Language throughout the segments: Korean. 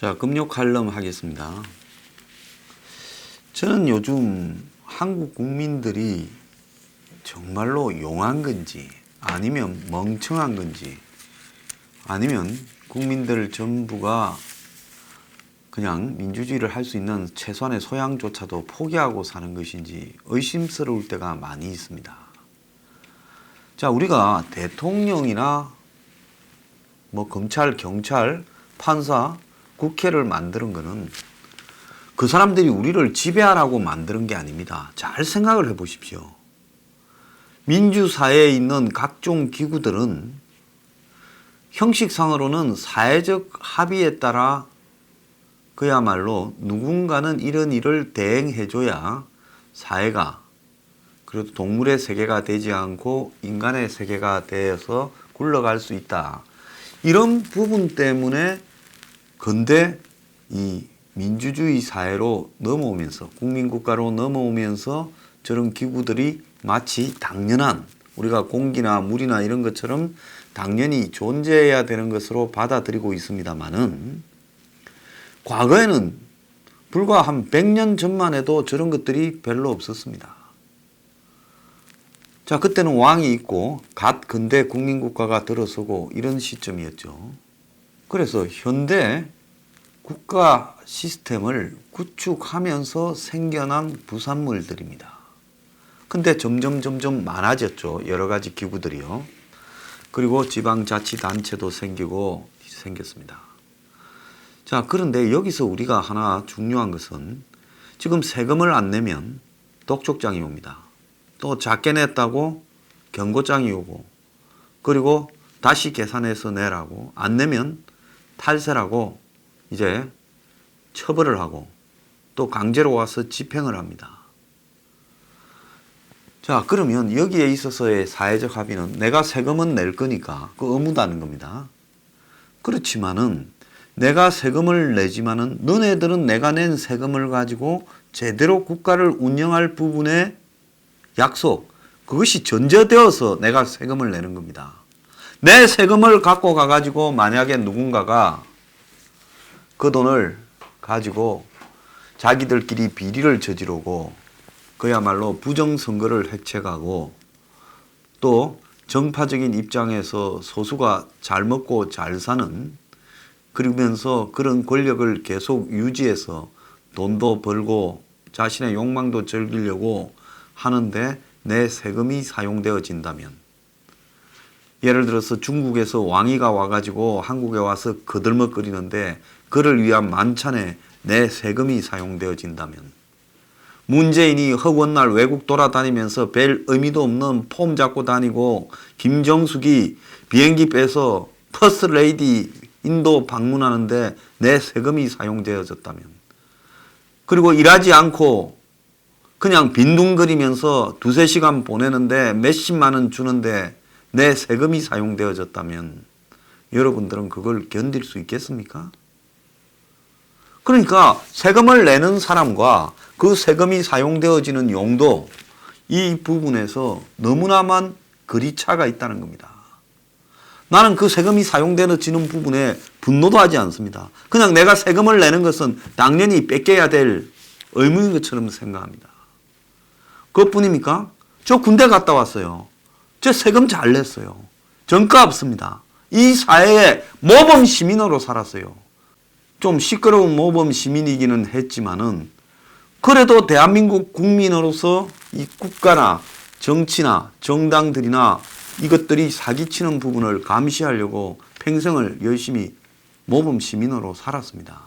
자, 금요 칼럼 하겠습니다. 저는 요즘 한국 국민들이 정말로 용한 건지 아니면 멍청한 건지 아니면 국민들 전부가 그냥 민주주의를 할 수 있는 최소한의 소양조차도 포기하고 사는 것인지 의심스러울 때가 많이 있습니다. 자, 우리가 대통령이나 검찰, 경찰, 판사, 국회를 만드는 것은 그 사람들이 우리를 지배하라고 만드는 게 아닙니다. 잘 생각을 해 보십시오. 민주사회에 있는 각종 기구들은 형식상으로는 사회적 합의에 따라 그야말로 누군가는 이런 일을 대행해줘야 사회가 그래도 동물의 세계가 되지 않고 인간의 세계가 되어서 굴러갈 수 있다. 이런 부분 때문에 근데 이 민주주의 사회로 넘어오면서 국민국가로 넘어오면서 저런 기구들이 마치 당연한 우리가 공기나 물이나 이런 것처럼 당연히 존재해야 되는 것으로 받아들이고 있습니다만은 과거에는 불과 한 100년 전만 해도 저런 것들이 별로 없었습니다. 자, 그때는 왕이 있고 갓 근대 국민국가가 들어서고 이런 시점이었죠. 그래서 현대 국가 시스템을 구축하면서 생겨난 부산물들입니다. 근데 점점 많아졌죠. 여러 가지 기구들이요. 그리고 지방자치단체도 생겼습니다. 자, 그런데 여기서 우리가 하나 중요한 것은 지금 세금을 안 내면 독촉장이 옵니다. 또 작게 냈다고 경고장이 오고 그리고 다시 계산해서 내라고 안 내면 탈세라고 이제 처벌을 하고 또 강제로 와서 집행을 합니다. 자, 그러면 여기에 있어서의 사회적 합의는 내가 세금은 낼 거니까 그 의무다는 겁니다. 그렇지만은 내가 세금을 내지만은 너네들은 내가 낸 세금을 가지고 제대로 국가를 운영할 부분의 약속, 그것이 전제되어서 내가 세금을 내는 겁니다. 내 세금을 갖고 가가지고 만약에 누군가가 그 돈을 가지고 자기들끼리 비리를 저지르고 그야말로 부정선거를 획책하고 또 정파적인 입장에서 소수가 잘 먹고 잘 사는 그러면서 그런 권력을 계속 유지해서 돈도 벌고 자신의 욕망도 즐기려고 하는데 내 세금이 사용되어진다면 예를 들어서 중국에서 왕이가 와가지고 한국에 와서 거들먹거리는데 그를 위한 만찬에 내 세금이 사용되어진다면 문재인이 허구날 외국 돌아다니면서 별 의미도 없는 폼 잡고 다니고 김정숙이 비행기 빼서 퍼스트 레이디 인도 방문하는데 내 세금이 사용되어졌다면 그리고 일하지 않고 그냥 빈둥거리면서 2-3시간 보내는데 몇십만 원 주는데 내 세금이 사용되어졌다면 여러분들은 그걸 견딜 수 있겠습니까? 그러니까 세금을 내는 사람과 그 세금이 사용되어지는 용도 이 부분에서 너무나만 거리차가 있다는 겁니다. 나는 그 세금이 사용되어지는 부분에 분노도 하지 않습니다. 그냥 내가 세금을 내는 것은 당연히 뺏겨야 될 의무인 것처럼 생각합니다. 그것뿐입니까? 저 군대 갔다 왔어요. 저 세금 잘 냈어요. 전과 없습니다. 이 사회에 모범 시민으로 살았어요. 좀 시끄러운 모범 시민이기는 했지만은 그래도 대한민국 국민으로서 이 국가나 정치나 정당들이나 이것들이 사기치는 부분을 감시하려고 평생을 열심히 모범 시민으로 살았습니다.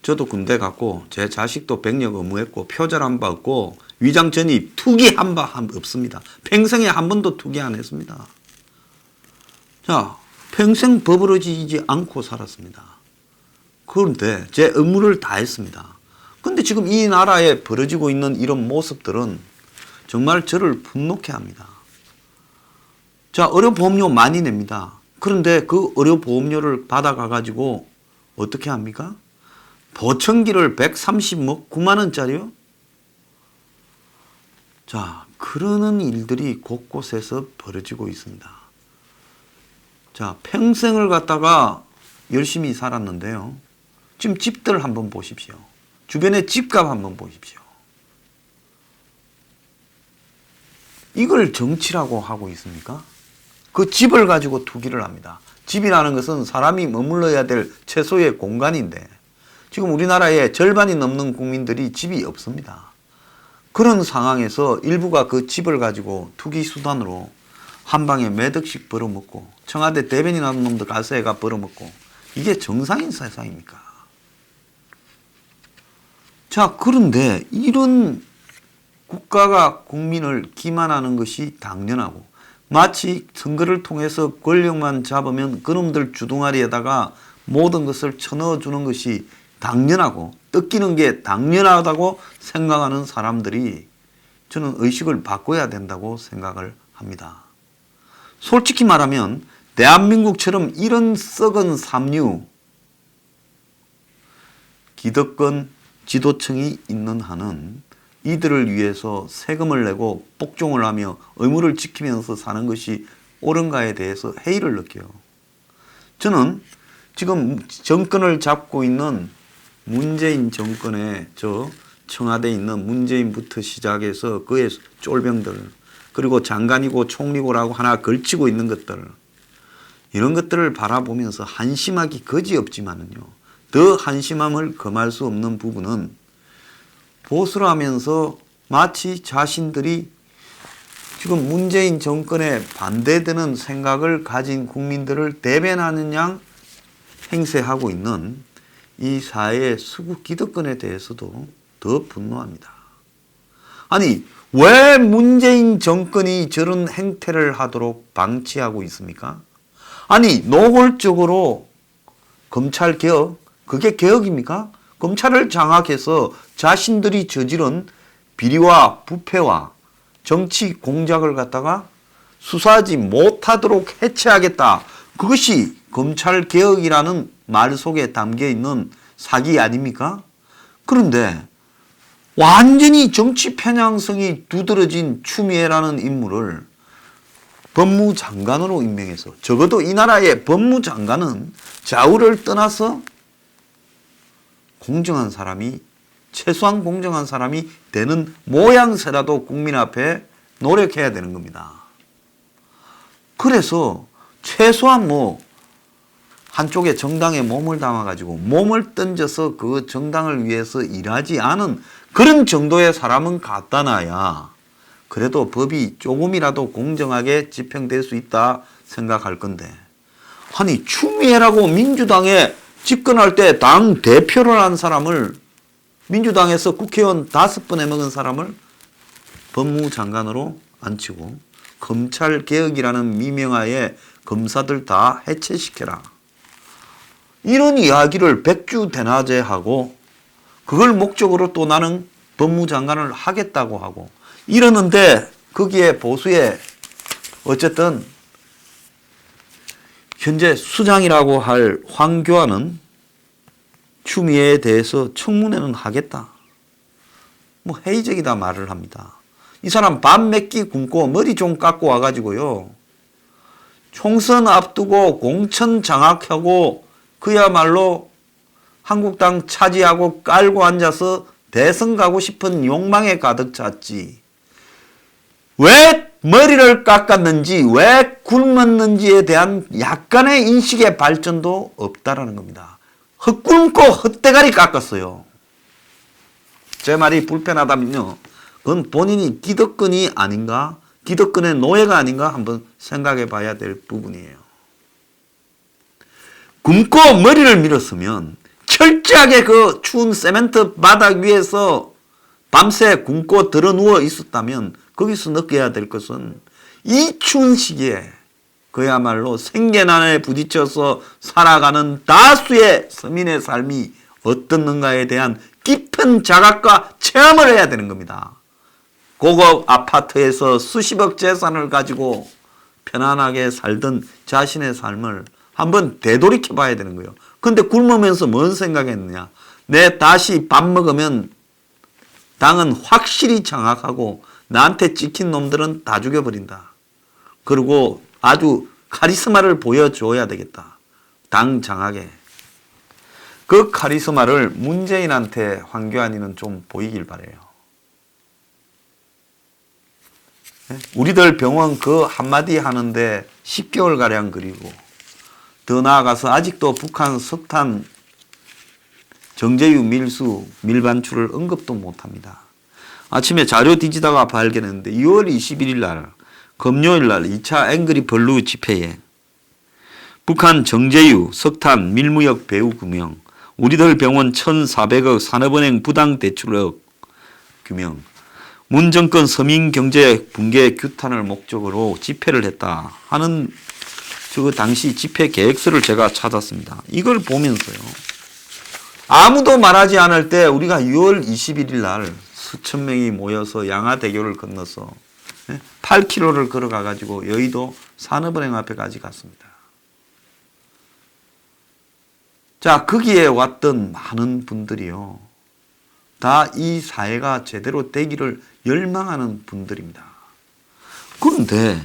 저도 군대 갔고 제 자식도 병력 의무했고 표절 안 받고 위장 전입 투기 한 번 없습니다. 평생에 한 번도 투기 안 했습니다. 자, 평생 버부러지지 않고 살았습니다. 그런데 제 의무를 다 했습니다. 근데 지금 이 나라에 벌어지고 있는 이런 모습들은 정말 저를 분노케 합니다. 자, 의료보험료 많이 냅니다. 그런데 그 의료보험료를 받아가가지고 어떻게 합니까? 보청기를 139만 원짜리요? 자, 그러는 일들이 곳곳에서 벌어지고 있습니다. 자, 평생을 갖다가 열심히 살았는데요. 지금 집들 한번 보십시오. 주변의 집값 한번 보십시오. 이걸 정치라고 하고 있습니까? 그 집을 가지고 투기를 합니다. 집이라는 것은 사람이 머물러야 될 최소의 공간인데 지금 우리나라의 절반이 넘는 국민들이 집이 없습니다. 그런 상황에서 일부가 그 집을 가지고 투기 수단으로 한 방에 몇 억씩 벌어먹고 청와대 대변인하는 놈도 가세가 벌어먹고 이게 정상인 세상입니까? 자, 그런데 이런 국가가 국민을 기만하는 것이 당연하고 마치 선거를 통해서 권력만 잡으면 그놈들 주둥아리에다가 모든 것을 쳐넣어주는 것이 당연하고 뜯기는 게 당연하다고 생각하는 사람들이 저는 의식을 바꿔야 된다고 생각을 합니다. 솔직히 말하면 대한민국처럼 이런 썩은 삼류 기득권 지도층이 있는 한은 이들을 위해서 세금을 내고 복종을 하며 의무를 지키면서 사는 것이 옳은가에 대해서 회의를 느껴요. 저는 지금 정권을 잡고 있는 문재인 정권의 청와대에 있는 문재인부터 시작해서 그의 쫄병들 그리고 장관이고 총리고라고 하나 걸치고 있는 것들 이런 것들을 바라보면서 한심하기 거지없지만은요. 더 한심함을 금할 수 없는 부분은 보수를 하면서 마치 자신들이 지금 문재인 정권에 반대되는 생각을 가진 국민들을 대변하는 양 행세하고 있는 이 사회의 수구 기득권에 대해서도 더 분노합니다. 아니 왜 문재인 정권이 저런 행태를 하도록 방치하고 있습니까? 아니 노골적으로 검찰개혁 그게 개혁입니까? 검찰을 장악해서 자신들이 저지른 비리와 부패와 정치 공작을 갖다가 수사하지 못하도록 해체하겠다. 그것이 검찰개혁이라는 말 속에 담겨있는 사기 아닙니까? 그런데 완전히 정치 편향성이 두드러진 추미애라는 인물을 법무장관으로 임명해서 적어도 이 나라의 법무장관은 좌우를 떠나서 공정한 사람이 최소한 공정한 사람이 되는 모양새라도 국민 앞에 노력해야 되는 겁니다. 그래서 최소한 한쪽의 정당에 몸을 담아가지고 몸을 던져서 그 정당을 위해서 일하지 않은 그런 정도의 사람은 갖다 놔야 그래도 법이 조금이라도 공정하게 집행될 수 있다 생각할 건데 아니 추미애라고 민주당에 집권할 때 당 대표를 한 사람을 민주당에서 국회의원 5번 해먹은 사람을 법무장관으로 앉히고 검찰개혁이라는 미명하에 검사들 다 해체시켜라. 이런 이야기를 백주대낮에 그걸 목적으로 또 나는 법무장관을 하겠다고 하고 이러는데 거기에 보수의 어쨌든 현재 수장이라고 할 황교안은 추미애에 대해서 청문회는 하겠다. 회의적이다 말을 합니다. 이 사람 밥 몇 끼 굶고 머리 좀 깎고 와가지고요. 총선 앞두고 공천 장악하고 그야말로 한국당 차지하고 깔고 앉아서 대선 가고 싶은 욕망에 가득 찼지. 왜 머리를 깎았는지 왜 굶었는지에 대한 약간의 인식의 발전도 없다라는 겁니다. 헛굶고 헛대가리 깎았어요. 제 말이 불편하다면요. 그건 본인이 기득권이 아닌가 기득권의 노예가 아닌가 한번 생각해 봐야 될 부분이에요. 굶고 머리를 밀었으면 철저하게 그 추운 세멘트 바닥 위에서 밤새 굶고 드러누워 있었다면 거기서 느껴야 될 것은 이 추운 시기에 그야말로 생계난에 부딪혀서 살아가는 다수의 서민의 삶이 어떻는가에 대한 깊은 자각과 체험을 해야 되는 겁니다. 고급 아파트에서 수십억 재산을 가지고 편안하게 살던 자신의 삶을 한번 되돌이켜 봐야 되는 거예요. 근데 굶으면서 뭔 생각했느냐. 내 다시 밥 먹으면 당은 확실히 장악하고 나한테 찍힌 놈들은 다 죽여버린다. 그리고 아주 카리스마를 보여줘야 되겠다. 당 장악에. 그 카리스마를 문재인한테 황교안이는 좀 보이길 바래요. 우리들 병원 그 한마디 하는데 10개월가량 그리고 더 나아가서 아직도 북한 석탄 정제유 밀수 밀반출을 언급도 못합니다. 아침에 자료 뒤지다가 발견했는데 2월 21일 날 금요일 날 2차 앵그리 블루 집회에 북한 정제유 석탄 밀무역 배후 규명 우리들 병원 1,400억 산업은행 부당 대출억 규명 문 정권 서민 경제 붕괴 규탄을 목적으로 집회를 했다 하는 그 당시 집회 계획서를 제가 찾았습니다. 이걸 보면서요. 아무도 말하지 않을 때 우리가 6월 21일 날 수천 명이 모여서 양화대교를 건너서 8km를 걸어가 가지고 여의도 산업은행 앞에까지 갔습니다. 자, 거기에 왔던 많은 분들이요. 다 이 사회가 제대로 되기를 열망하는 분들입니다. 그런데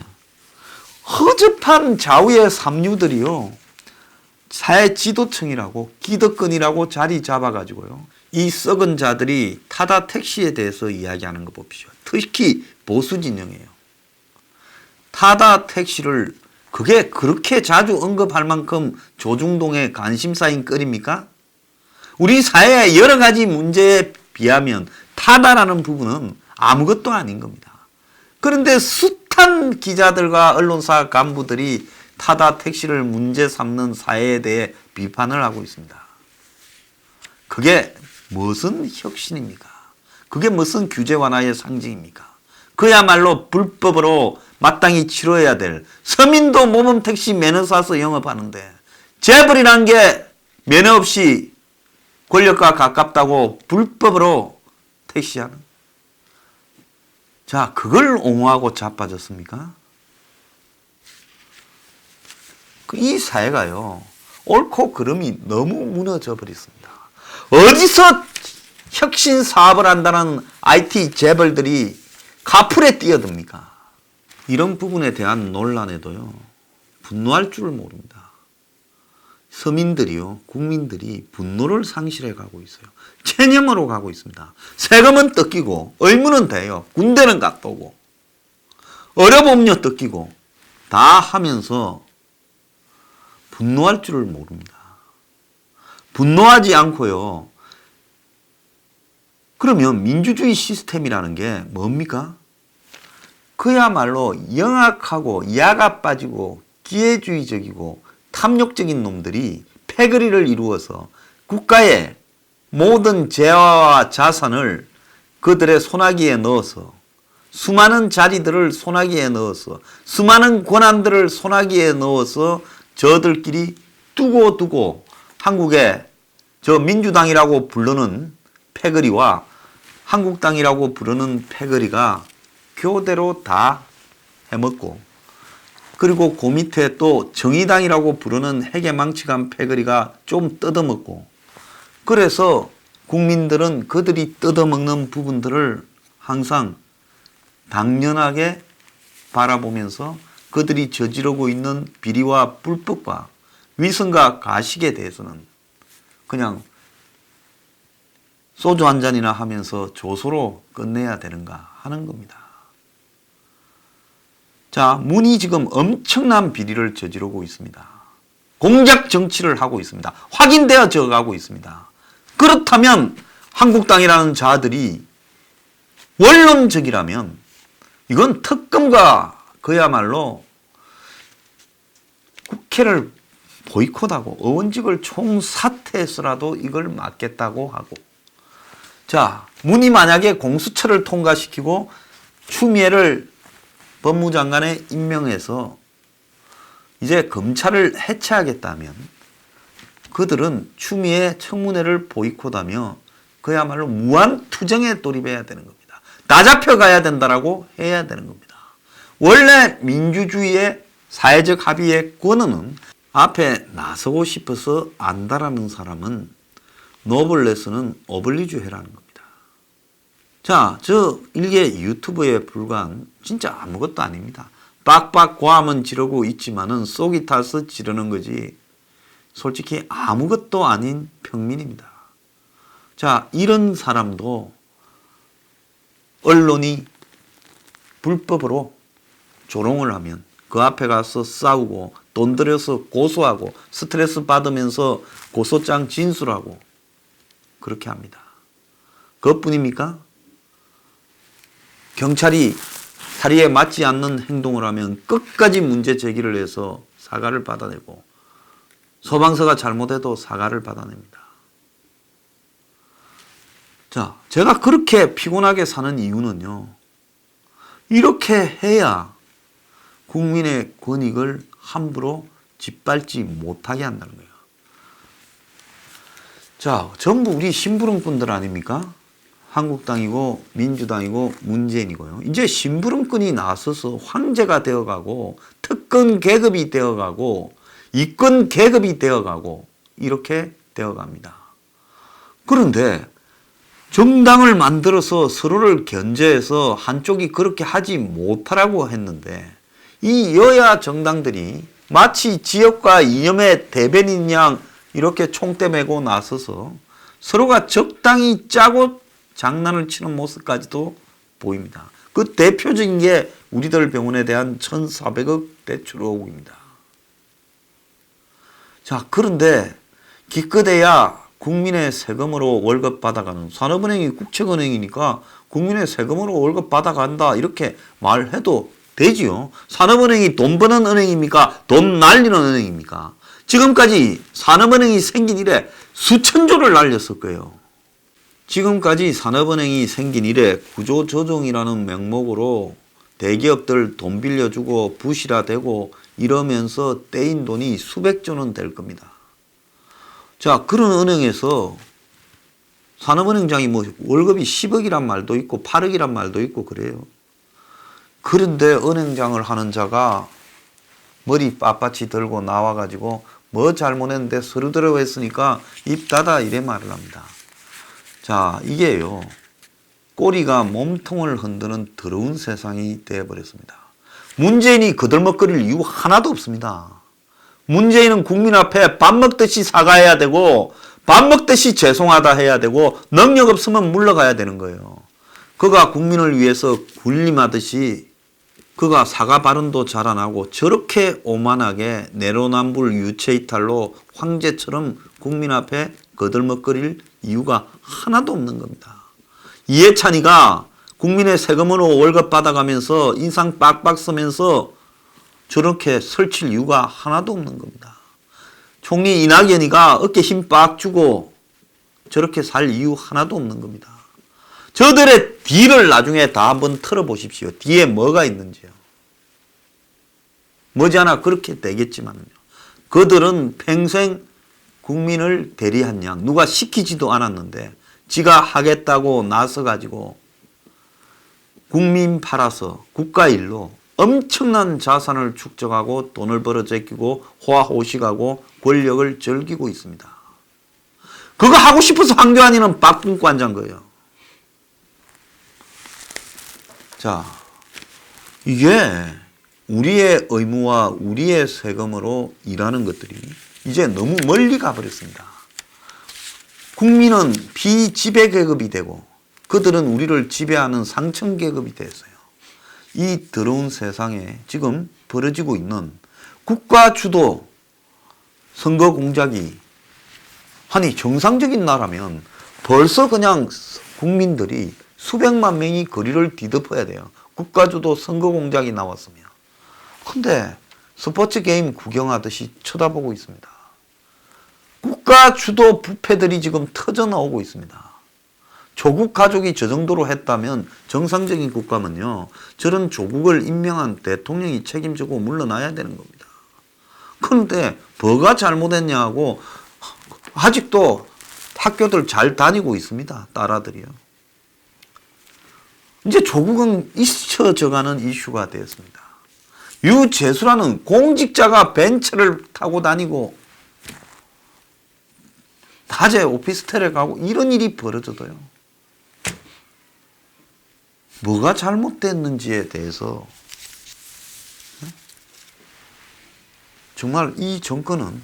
허접한 좌우의 삼류들이요. 사회 지도층이라고 기득권이라고 자리 잡아가지고요. 이 썩은 자들이 타다 택시에 대해서 이야기하는 거 봅시오. 특히 보수 진영이에요. 타다 택시를 그게 그렇게 자주 언급할 만큼 조중동의 관심사인 거리입니까? 우리 사회의 여러 가지 문제에 비하면 타다라는 부분은 아무것도 아닌 겁니다. 그런데 숱한 기자들과 언론사 간부들이 타다 택시를 문제 삼는 사회에 대해 비판을 하고 있습니다. 그게 무슨 혁신입니까? 그게 무슨 규제 완화의 상징입니까? 그야말로 불법으로 마땅히 치러야 될 서민도 모범 택시 면허 사서 영업하는데 재벌이란 게 면허 없이 권력과 가깝다고 불법으로 택시하는 자 그걸 옹호하고 자빠졌습니까? 이 사회가요 옳고 그름이 너무 무너져 버렸습니다. 어디서 혁신 사업을 한다는 IT 재벌들이 카풀에 뛰어듭니까? 이런 부분에 대한 논란에도요 분노할 줄을 모릅니다. 서민들이요 국민들이 분노를 상실해 가고 있어요. 체념으로 가고 있습니다. 세금은 뜯기고 의무는 돼요. 군대는 갔다 오고 어려움료 뜯기고 다 하면서 분노할 줄을 모릅니다. 분노하지 않고요. 그러면 민주주의 시스템이라는 게 뭡니까? 그야말로 영악하고 야가 빠지고 기회주의적이고 탐욕적인 놈들이 패거리를 이루어서 국가의 모든 재화와 자산을 그들의 소나기에 넣어서 수많은 자리들을 소나기에 넣어서 수많은 권한들을 소나기에 넣어서 저들끼리 두고 한국의 저 민주당이라고 부르는 패거리와 한국당이라고 부르는 패거리가 교대로 다 해먹고 그리고 그 밑에 또 정의당이라고 부르는 해계망측한 패거리가 좀 뜯어먹고 그래서 국민들은 그들이 뜯어먹는 부분들을 항상 당연하게 바라보면서 그들이 저지르고 있는 비리와 불법과 위선과 가식에 대해서는 그냥 소주 한 잔이나 하면서 조소로 끝내야 되는가 하는 겁니다. 자, 문이 지금 엄청난 비리를 저지르고 있습니다. 공작 정치를 하고 있습니다. 확인되어져 가고 있습니다. 그렇다면 한국당이라는 자들이 원론적이라면 이건 특검과 그야말로 국회를 보이콧하고 의원직을 총사퇴해서라도 이걸 막겠다고 하고 자, 문이 만약에 공수처를 통과시키고 추미애를 법무장관에 임명해서 이제 검찰을 해체하겠다면 그들은 추미애 청문회를 보이콧하며 그야말로 무한투쟁에 돌입해야 되는 겁니다. 다 잡혀가야 된다라고 해야 되는 겁니다. 원래 민주주의의 사회적 합의의 권한은 앞에 나서고 싶어서 안다라는 사람은 노블레스는 오블리주 해라는 겁니다. 자, 저 일개 유튜브에 불과한 진짜 아무것도 아닙니다. 빡빡 고함은 지르고 있지만은 속이 타서 지르는 거지 솔직히 아무것도 아닌 평민입니다. 자, 이런 사람도 언론이 불법으로 조롱을 하면 그 앞에 가서 싸우고 돈 들여서 고소하고 스트레스 받으면서 고소장 진술하고 그렇게 합니다. 그것뿐입니까? 경찰이 사리에 맞지 않는 행동을 하면 끝까지 문제 제기를 해서 사과를 받아내고 소방서가 잘못해도 사과를 받아냅니다. 자, 제가 그렇게 피곤하게 사는 이유는요. 이렇게 해야 국민의 권익을 함부로 짓밟지 못하게 한다는 거예요. 자, 전부 우리 심부름꾼들 아닙니까? 한국당이고 민주당이고 문재인이고요. 이제 심부름꾼이 나서서 황제가 되어가고 특권 계급이 되어가고 이권 계급이 되어가고 이렇게 되어갑니다. 그런데 정당을 만들어서 서로를 견제해서 한쪽이 그렇게 하지 못하라고 했는데 이 여야 정당들이 마치 지역과 이념의 대변인 양 이렇게 총대 메고 나서서 서로가 적당히 짜고 장난을 치는 모습까지도 보입니다. 그 대표적인 게 우리들 병원에 대한 1,400억 대출 의혹입니다. 자, 그런데 기껏해야 국민의 세금으로 월급 받아가는 산업은행이 국책은행이니까 국민의 세금으로 월급 받아간다 이렇게 말해도 되지요. 산업은행이 돈 버는 은행입니까? 돈 날리는 은행입니까? 지금까지 산업은행이 생긴 이래 수천조를 날렸을 거예요. 지금까지 산업은행이 생긴 이래 구조조정이라는 명목으로 대기업들 돈 빌려주고 부실화되고 이러면서 떼인 돈이 수백조는 될 겁니다. 자, 그런 은행에서 산업은행장이 뭐 월급이 10억이란 말도 있고 8억이란 말도 있고 그래요. 그런데 은행장을 하는 자가 머리 빳빳이 들고 나와가지고 뭐 잘못했는데 서류대로 했으니까 입 닫아 이래 말을 합니다. 자, 이게요. 꼬리가 몸통을 흔드는 더러운 세상이 되어버렸습니다. 문재인이 거들먹거릴 이유 하나도 없습니다. 문재인은 국민 앞에 밥 먹듯이 사과해야 되고 밥 먹듯이 죄송하다 해야 되고 능력 없으면 물러가야 되는 거예요. 그가 국민을 위해서 군림하듯이 그가 사과 발언도 잘 안 하고 저렇게 오만하게 내로남불 유체이탈로 황제처럼 국민 앞에 거들먹거릴 이유가 하나도 없는 겁니다. 이해찬이가 국민의 세금으로 월급 받아가면서 인상 빡빡 쓰면서 저렇게 설칠 이유가 하나도 없는 겁니다. 총리 이낙연이가 어깨 힘 빡 주고 저렇게 살 이유 하나도 없는 겁니다. 저들의 뒤를 나중에 다 한번 털어보십시오. 뒤에 뭐가 있는지요. 머지않아 그렇게 되겠지만요. 그들은 평생 국민을 대리한 양, 누가 시키지도 않았는데 지가 하겠다고 나서가지고 국민 팔아서 국가 일로 엄청난 자산을 축적하고 돈을 벌어 제끼고 호화호식하고 권력을 즐기고 있습니다. 그거 하고 싶어서 황교안이는 밥 굶고 앉은 거예요. 자, 이게 우리의 의무와 우리의 세금으로 일하는 것들이 이제 너무 멀리 가버렸습니다. 국민은 비지배계급이 되고 그들은 우리를 지배하는 상층계급이 됐어요. 이 더러운 세상에 지금 벌어지고 있는 국가 주도 선거 공작이 아니 정상적인 나라면 벌써 그냥 국민들이 수백만 명이 거리를 뒤덮어야 돼요. 국가주도 선거 공작이 나왔으면. 근데 스포츠 게임 구경하듯이 쳐다보고 있습니다. 국가주도 부패들이 지금 터져 나오고 있습니다. 조국 가족이 저 정도로 했다면 정상적인 국가면요. 저런 조국을 임명한 대통령이 책임지고 물러나야 되는 겁니다. 그런데 뭐가 잘못했냐고 아직도 학교들 잘 다니고 있습니다. 딸아들이요. 이제 조국은 잊혀져가는 이슈가 되었습니다. 유재수라는 공직자가 벤츠를 타고 다니고 낮에 오피스텔에 가고 이런 일이 벌어져도요. 뭐가 잘못됐는지에 대해서 정말 이 정권은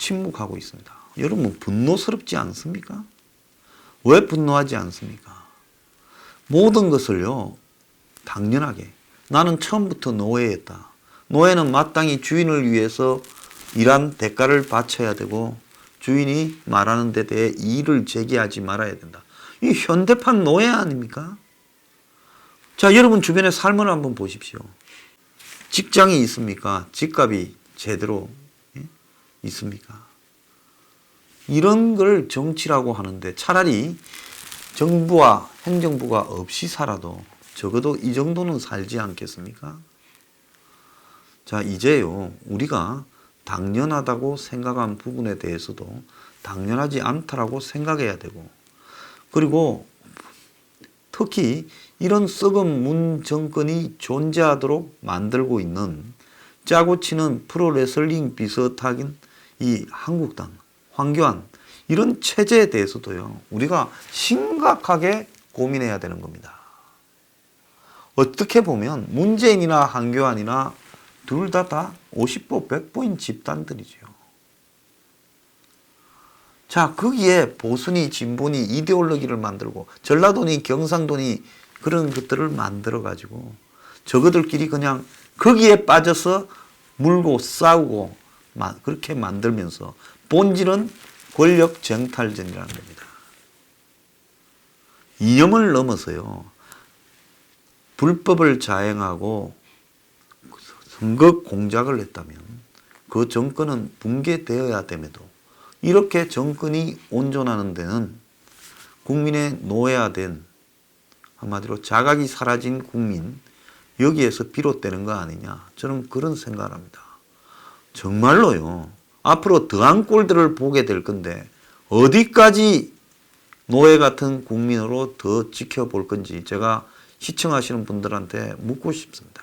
침묵하고 있습니다. 여러분 분노스럽지 않습니까? 왜 분노하지 않습니까? 모든 것을요 당연하게 나는 처음부터 노예였다. 노예는 마땅히 주인을 위해서 일한 대가를 바쳐야 되고 주인이 말하는 데 대해 이의를 제기하지 말아야 된다. 이 현대판 노예 아닙니까? 자, 여러분 주변의 삶을 한번 보십시오. 직장이 있습니까? 집값이 제대로 있습니까? 이런 걸 정치라고 하는데 차라리 정부와 행정부가 없이 살아도 적어도 이 정도는 살지 않겠습니까? 자, 이제요, 우리가 당연하다고 생각한 부분에 대해서도 당연하지 않다라고 생각해야 되고, 그리고 특히 이런 썩은 문 정권이 존재하도록 만들고 있는 짜고 치는 프로레슬링 비슷하긴 이 한국당, 황교안 이런 체제에 대해서도요 우리가 심각하게 고민해야 되는 겁니다. 어떻게 보면 문재인이나 한교안이나 둘 다 50보 100보인 집단들이죠. 자, 거기에 보수니 진보니 이데올로기를 만들고 전라도니 경상도니 그런 것들을 만들어 가지고 저거들끼리 그냥 거기에 빠져서 물고 싸우고 그렇게 만들면서 본질은 권력 쟁탈전이라는 겁니다. 이념을 넘어서요 불법을 자행하고 선거 공작을 했다면 그 정권은 붕괴되어야 됨에도 이렇게 정권이 온전하는 데는 국민의 노예화된 한마디로 자각이 사라진 국민 여기에서 비롯되는 거 아니냐 저는 그런 생각을 합니다. 정말로요 앞으로 더한 꼴들을 보게 될 건데 어디까지 노예 같은 국민으로 더 지켜볼 건지 제가 시청하시는 분들한테 묻고 싶습니다.